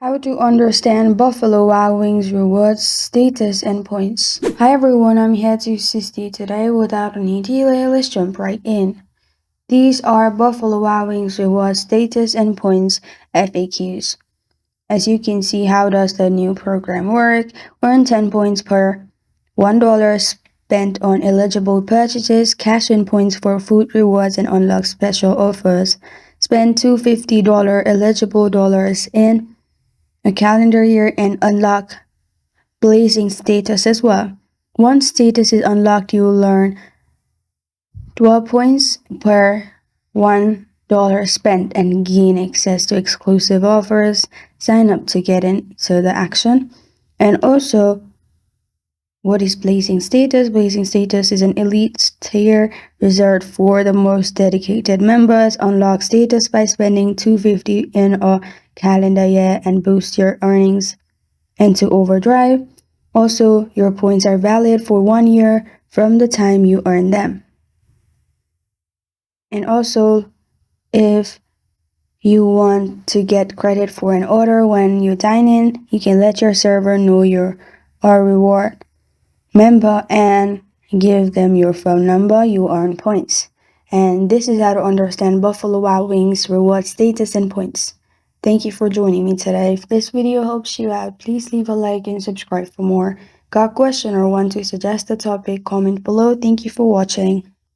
How to understand Buffalo Wild Wings rewards, status, and points. Hi everyone, I'm here to assist you today. Without any delay, let's jump right in. These are Buffalo Wild Wings rewards, status, and points FAQs. As you can see, how does the new program work? Earn 10 points per $1 spent on eligible purchases, cash in points for food rewards, and unlock special offers. Spend $250 eligible dollars in a calendar year and unlock blazing status as well. Once status is unlocked, you will earn 12 points per $1 spent and gain access to exclusive offers. Sign up to get into the action. And also, what is blazing status? Blazing status is an elite tier reserved for the most dedicated members. Unlock status by spending $250 in a calendar year and boost your earnings into overdrive. Also, your points are valid for 1 year from the time you earn them. And also, if you want to get credit for an order when you dine in, you can let your server know you're a reward member and give them your phone number. You earn points. And this is how to understand Buffalo Wild Wings reward status and points. Thank you for joining me today. If this video helps you out, please leave a like and subscribe for more. Got a question or want to suggest a topic? Comment below. Thank you for watching.